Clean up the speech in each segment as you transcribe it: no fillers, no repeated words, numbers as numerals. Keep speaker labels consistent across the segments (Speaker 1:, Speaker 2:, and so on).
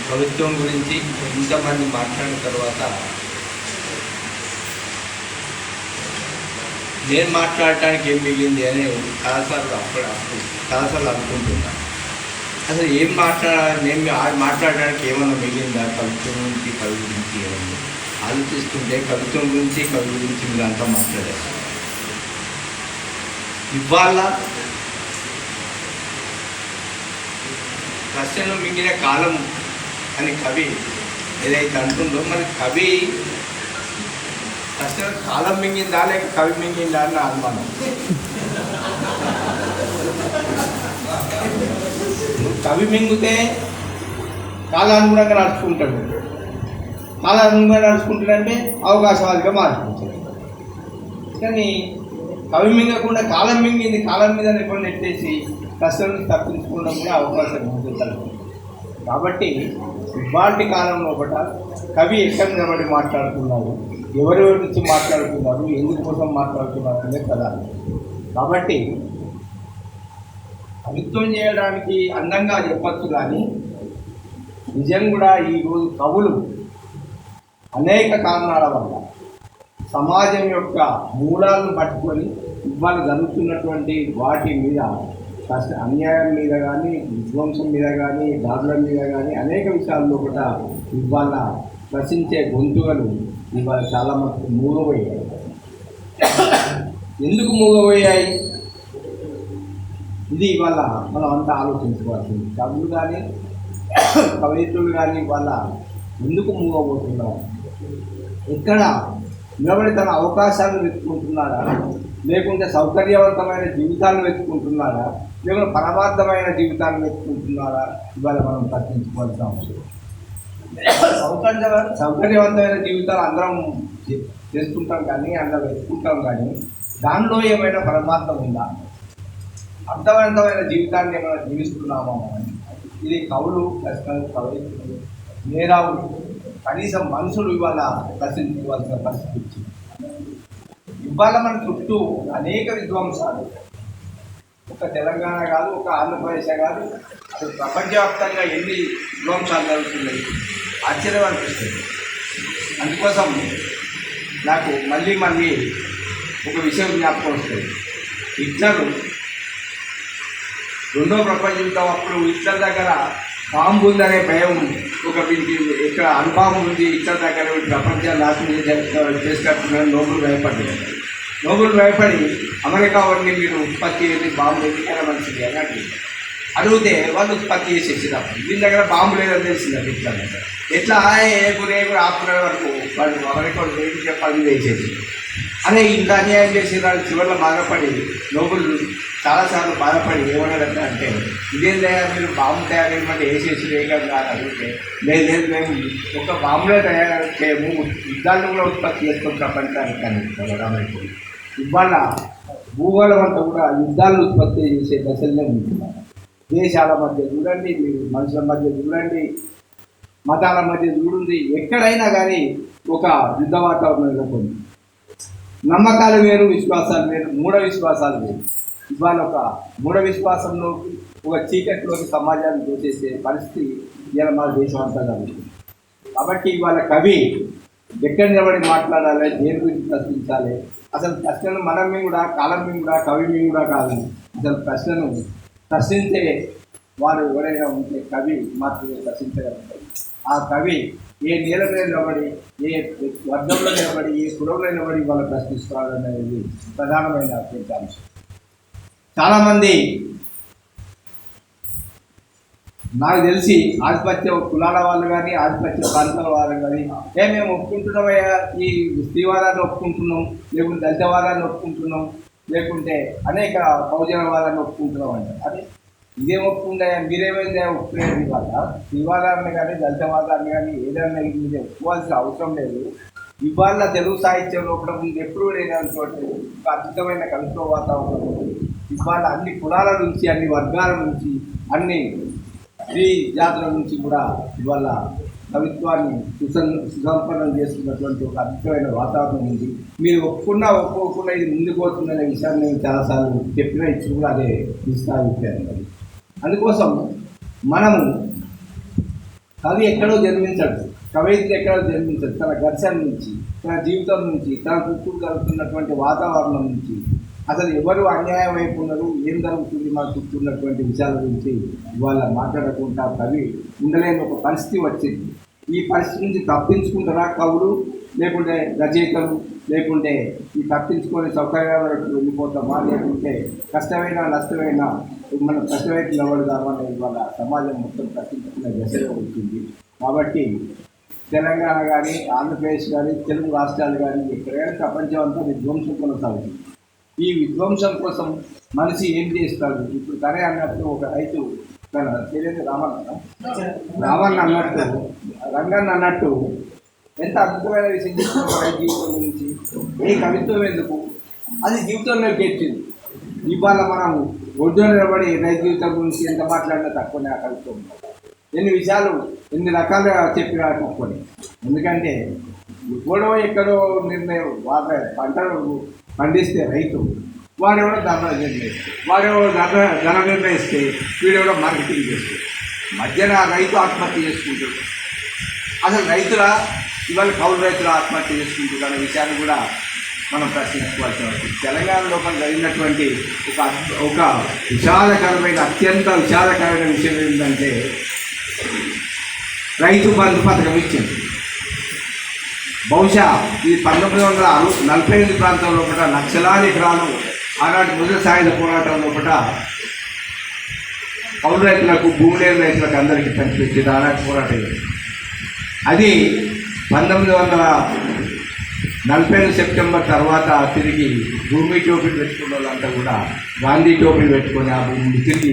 Speaker 1: ప్రభుత్వం గురించి ఇంతమంది మాట్లాడిన తర్వాత నేను మాట్లాడటానికి ఏం మిగిలింది అని చాలాసార్లు అనుకుంటున్నా. అసలు ఏం మాట్లాడాలి, నేను మాట్లాడడానికి ఏమన్నా మిగిలిందా? కవిత్వం గురించి, కవి గురించి ఏమన్నా ఆలోచిస్తుంటే కవిత్వం గురించి, కవి గురించి మీరు అంతా మాట్లాడారు. ఇవాళ ప్రశ్నలు మింగిన కాలం అని కవి ఏదైతే అంటుందో, మరి కవి ప్రశ్నలు కాలం మింగిందా లేక కవి మింగిందా అని నా అనుమానం. కవి మింగితే కాలానుగుణంగా నడుచుకుంటాడు, కాలానుగుణంగా నడుచుకుంటాడంటే అవకాశవాదిగా మారుకుంటాడు. కానీ కవి మింగకుండా కాలం మింగింది, కాలం మీద ఎప్పుడు నెట్టేసి ప్రశ్నలను తప్పించుకోవడం కూడా అవకాశం ఉంటుంది. కాబట్టి ఇవాటి కాలంలో ఒకట కవి ఎక్కడ నిలబడి మాట్లాడుతున్నారు, ఎవరి నుంచి మాట్లాడుతున్నారు, ఎందుకోసం మాట్లాడుతున్నారు అనేది కదా. కాబట్టి కవిత్వం చేయడానికి అందంగా చెప్పచ్చు, కానీ నిజం కూడా ఈరోజు కవులు అనేక కారణాల వల్ల సమాజం యొక్క మూలాలను పట్టుకొని ఇవాళ జరుగుతున్నటువంటి వాటి మీద, అన్యాయం మీద కానీ, విధ్వంసం మీద కానీ, దాడుల మీద కానీ అనేక విషయాల్లో కూడా ఇవాళ ప్రశ్నించే గొంతుకలు ఇవాళ చాలా మటుకు మూగబోయాయి. ఎందుకు మూగబోయాయి? ఇది ఇవాళ మనం అంతా ఆలోచించుకోవాల్సింది. కవులు కానీ కవయిత్రులు కానీ ఇవాళ ఎందుకు మూగబోతున్నారు? ఎక్కడ నిలబడి తన అవకాశాలను వెతుక్కుంటున్నారా, లేకుంటే సౌకర్యవంతమైన జీవితాలను వెతుక్కుంటున్నారా, లేకుంటే పరమార్థమైన జీవితాన్ని వెతుక్కుంటున్నారా? ఇవాళ మనం ప్రశ్నించుకోవాల్సిన అవసరం. సౌకర్యవంతమైన జీవితాలు అందరం చేసుకుంటాం కానీ, అందరం వెతుక్కుంటాం కానీ, దానిలో ఏమైనా పరమార్థం ఉందా? అర్థవంతమైన జీవితాన్ని ఏమైనా జీవిస్తున్నామా? ఇది కవులు, కవయిత్రులు, మేధావులు, కనీసం మనుషులు ఇవాళ ప్రశ్నించుకోవాల్సిన పరిస్థితి వచ్చింది. ఇవాళ మన చుట్టూ అనేక విధ్వంసాలు, ఒక తెలంగాణ కాదు, ఒక ఆంధ్రప్రదేశ్ కాదు, అసలు ప్రపంచవ్యాప్తంగా ఎన్ని విధ్వంసాలు జరుగుతున్నాయి, ఆశ్చర్యం అనిపిస్తుంది. అందుకోసం నాకు మళ్ళీ ఒక విషయం జ్ఞాపకం వస్తుంది. హిట్లర్ రెండో ప్రపంచ యుద్ధం అప్పుడు హిట్లర్ దగ్గర బాంబు ఉందనే భయం, ఒక వీరికి ఇక్కడ అనుభవం ఉంది, హిట్లర్ దగ్గర ప్రపంచాన్ని నాశనం చేసుకుంటున్నారు. నోబుల్ భయపడి అమెరికా వాడిని మీరు ఉత్పత్తి చేసి బాంబు ఎందుకైనా మంచిది అని అడిగితే వాళ్ళు ఉత్పత్తి చేసేసినప్పుడు వీళ్ళ దగ్గర బాంబు లేదని తెలిసింది. హిట్లర్ దగ్గర ఎట్లా రేపు ఆపుకునే వరకు వాళ్ళు అమెరికా వేసి చెప్పాలని వేసేసి అనే ఇంత అన్యాయం చేసి వాళ్ళు చివరిలో బాధపడి నోబుల్ చాలాసార్లు బాధపడి ఏమన్నారంటే, అంటే ఇదేం తయారు మీరు బాంబు తయారు చేయమంటే వేసేసి వేయగలరు అని అడిగితే, లేదు మేము ఒక బాంబులే తయారు చేయము, యుద్ధాలను కూడా ఉత్పత్తి చేసుకొని ప్రపంచానికి అని. ఇవాళ భూగోళం అంతా కూడా యుద్ధాలను ఉత్పత్తి చేసే దశలనే ఉంటున్నారు. దేశాల మధ్య చూడండి, మీరు మనుషుల మధ్య చూడండి, మతాల మధ్య చూడండి, ఎక్కడైనా కానీ ఒక యుద్ధ వాతావరణం నెలకొంది. నమ్మకాలు వేరు, విశ్వాసాలు వేరు, మూఢ విశ్వాసాలు వేరు. ఇవాళ ఒక మూఢ విశ్వాసంలోకి, ఒక చీకటిలోకి సమాజాన్ని దోచేసే పరిస్థితి ఇవాళ మన దేశం అంతా జరుగుతుంది. కాబట్టి ఇవాళ కవి ఎక్కడ నిలబడి మాట్లాడాలి, దేని గురించి ప్రశ్నించాలి? అసలు ప్రశ్నలు మనం కూడా, కాలం కూడా, కవి కూడా కాదు. అసలు ప్రశ్నను ప్రశ్నించే వారు ఎవరైనా ఉంటే కవి మాత్రమే ప్రశ్నించగలుగుతారు. ఆ కవి ఏ నేల మీద నిలబడి, ఏ వర్గంలో నిలబడి, ఏ కులంలో నిలబడి వాళ్ళు ప్రశ్నిస్తారు అనేది ప్రధానమైన అంశం. చాలామంది నాకు తెలిసి ఆధిపత్య కులాల వాళ్ళు కానీ, ఆధిపత్య ప్రాంతాల వాళ్ళు కానీ, మేము ఒప్పుకుంటున్నామయ్యా, ఈ స్త్రీవాదాన్ని ఒప్పుకుంటున్నాం, లేకుంటే దళితవాదాన్ని ఒప్పుకుంటున్నాం, లేకుంటే అనేక బహుజనవాదాన్ని ఒప్పుకుంటున్నాం అంటే, అదే ఇదేం ఒప్పుకుందా, మీరేమైందా ఒప్పుకునేది? ఇవాళ స్త్రీవాదాన్ని కానీ, దళితవాదాన్ని కానీ ఏదైనా మీరు ఒప్పుకోవాల్సిన అవసరం లేదు. ఇవాళ తెలుగు సాహిత్యంలో కూడా ముందు ఎప్పుడు లేనటువంటి ఒక అద్భుతమైన కవిత్వ వాతావరణం ఇవాళ అన్ని కులాల నుంచి, అన్ని వర్గాల నుంచి, అన్ని స్త్రీ జాతుల నుంచి కూడా ఇవాళ కవిత్వాన్ని సుసంపన్నం చేస్తున్నటువంటి ఒక అద్భుతమైన వాతావరణం ఉంది. మీరు ఒప్పుకోకుండా ఇది ముందుకు పోతుందనే విషయాన్ని నేను చాలాసార్లు చెప్పినా ఇచ్చి కూడా అదే ఇస్తాను. అందుకోసం మనము కవి ఎక్కడో జన్మించడు, కవయిత్రి ఎక్కడో జన్మించడు. తన ఘర్షణ నుంచి, తన జీవితం నుంచి, తన చుట్టూ జరుగుతున్నటువంటి వాతావరణం నుంచి, అసలు ఎవరు అన్యాయం వైపు ఉన్నారు, ఏం జరుగుతుంది మా చుట్టూ ఉన్నటువంటి విషయాల గురించి ఇవాళ మాట్లాడకుండా కవి ఉండలేని ఒక పరిస్థితి వచ్చింది. ఈ పరిస్థితి నుంచి తప్పించుకుంటారా కవులు, లేకుంటే రచయితలు, లేకుంటే ఈ తప్పించుకొని సౌకర్యాలకు వెళ్ళిపోతామా, లేకుంటే కష్టమైన నష్టమైన మనం కష్టమైన నిలబడదామని ఇవాళ సమాజం మొత్తం తప్పించుకునే దశలో ఉంటుంది. కాబట్టి తెలంగాణ కానీ, ఆంధ్రప్రదేశ్ కానీ, తెలుగు రాష్ట్రాలు కానీ ఎక్కడైనా ప్రపంచం అంతా విధ్వంసం కొనసాగుతుంది. ఈ విధ్వంసం కోసం మనిషి ఏం చేస్తాడు? ఇప్పుడు సరే అన్నట్టు ఒక రైతు తన తెలియదు రామన్న అన్నట్టు, రంగన్న అన్నట్టు ఎంత అద్భుతమైన విషయం చేస్తున్నారు రైతు జీవితం గురించి. ఏ కవిత్వం ఎందుకు, అది జీవితంలోకి ఎక్కింది. ఇవాళ మనం ఒడ్డు నిలబడి రైతు జీవితం గురించి ఎంత మాట్లాడినా తక్కువనే ఆ కవిత్వం. ఎన్ని విషయాలు ఎన్ని రకాలుగా చెప్పినా తక్కువనే. ఎందుకంటే ఎక్కడో ఎక్కడో నిర్ణయం పంటలు పండిస్తే రైతు వాడెవడో ధర నిర్ణయిస్తే, వాడెవడో ధర నిర్ణయిస్తే వీడెవడో మార్కెటింగ్ చేస్తే మధ్యన రైతు ఆత్మహత్య చేసుకుంటాడు. అసలు రైతుల ఇవాళ కౌలు రైతుల ఆత్మహత్య చేసుకుంటారు అనే విషయాన్ని కూడా మనం ప్రశ్నించుకోవాల్సిన అవసరం. తెలంగాణ లోపల జరిగినటువంటి ఒక విషాదకరమైన అత్యంత విషాదకరమైన విషయం ఏంటంటే రైతు బంధు పథకం ఇచ్చింది. బహుశా ఈ 1948 ప్రాంతం లోపల లక్షలాది ఎకరాలు ఆనాటి మొదటి సాయుధ పోరాటం లోపల కౌలు రైతులకు, భూమి లేని రైతులకు అందరికీ పంచిపెట్టింది ఆనాటి పోరాటం. అది 1940 సెప్టెంబర్ తర్వాత తిరిగి భూమి టోపీలు పెట్టుకున్న వాళ్ళంతా కూడా గాంధీ టోపీలు పెట్టుకొని ఆ భూమిని తిరిగి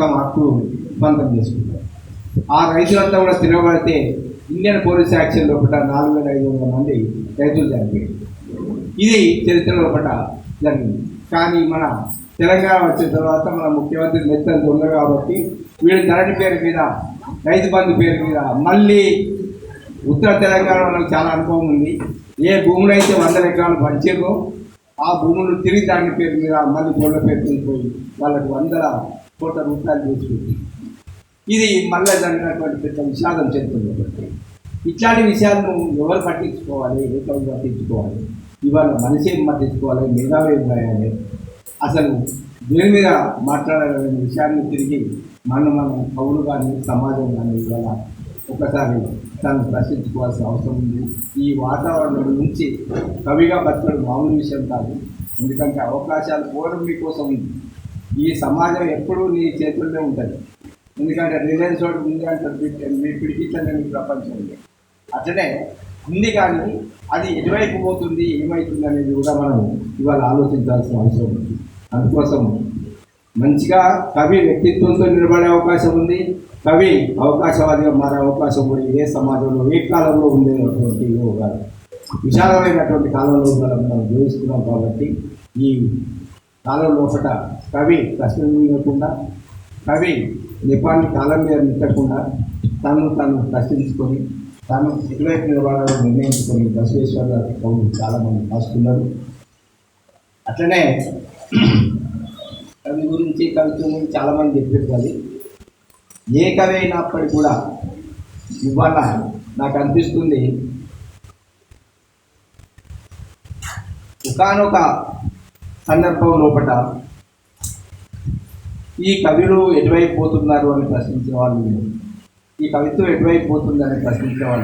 Speaker 1: తమ హక్కు బంధం చేసుకుంటారు. ఆ రైతులంతా కూడా తిరగబడితే ఇండియన్ పోలీస్ యాక్షన్ లోపల 4500 మంది రైతులు చనిపోయారు. ఇది చరిత్ర లోపల జరిగింది. కానీ మన తెలంగాణ వచ్చిన తర్వాత మన ముఖ్యమంత్రి మెత్తలు దొంగ కాబట్టి వీళ్ళు ధరణి పేరు మీద, రైతు బంధు పేరు మీద మళ్ళీ ఉత్తర తెలంగాణ వాళ్ళకి చాలా అనుభవం ఉంది. ఏ భూములు అయితే 100 ఎకరాలు పంచారో ఆ భూములు తిరిగి దాని పేరు మీద మళ్ళీ గొల్ల పేరు వెళ్ళిపోయి వాళ్ళకి 100 కోట్ల రూపాయలు తీసుకుంది. ఇది మళ్ళీ జరిగినటువంటి పెద్ద విషాదం చెందుతుంది. ఇట్లాంటి విషయాలను ఎవరు పట్టించుకోవాలి, ఎవరు పట్టించుకోవాలి? ఇవాళ మనిషి ఏం పట్టించుకోవాలి, మేధావి ఏం రాయాలి, అసలు దేని మీద మాట్లాడాలనే విషయాన్ని తిరిగి మనం కవులు కానీ సమాజం కానీ ఇవాళ ఒకసారి తను ప్రశ్నించుకోవాల్సిన అవసరం ఉంది. ఈ వాతావరణం నుంచి కవిగా బతకడం మామూలు విషయం కాదు. ఎందుకంటే అవకాశాలు పోవడం మీకోసం ఉంది. ఈ సమాజం ఎప్పుడూ నీ చేతుల్లో ఉంటుంది. ఎందుకంటే రిలయన్స్ వాడు ఉంది అంటారు, మీ పిడికిట్లనే మీ ప్రపంచం ఉంది. అట్లనే ఉంది, కానీ అది ఎటువైపు పోతుంది, ఏమవుతుంది అనేది కూడా మనం ఇవాళ ఆలోచించాల్సిన అవసరం ఉంది. అందుకోసం మంచిగా కవి వ్యక్తిత్వంతో నిలబడే అవకాశం ఉంది. కవి అవకాశవాదిగా మారే అవకాశం కూడా ఏ సమాజంలో ఏ కాలంలో ఉండేటువంటి ఒక విశాలమైనటువంటి కాలంలో మనం జీవిస్తున్నాం. కాబట్టి ఈ కాలం లోపల కవి ప్రశ్నించకుండా, కవి నిపాన్ని కాలం మీద నిట్టకుండా తను ప్రశ్నించుకొని తాను ఎటువైపు నిలబడాలని నిర్ణయించుకొని బసవేశ్వర గారి కవులు చాలామంది రాస్తున్నారు. అట్లనే కవి గురించి, కవిత్వం గురించి చాలామంది చెప్పారు. ఏ కవి అయినప్పటికీ కూడా ఇవాళ నాకు అనిపిస్తుంది ఒకానొక సందర్భం లోపల ఈ కవులు ఎటువైపు పోతున్నారు అని ప్రశ్నించే వాళ్ళు, ఈ కవిత్వం ఎటువైపు పోతుందని ప్రశ్నించే వాళ్ళు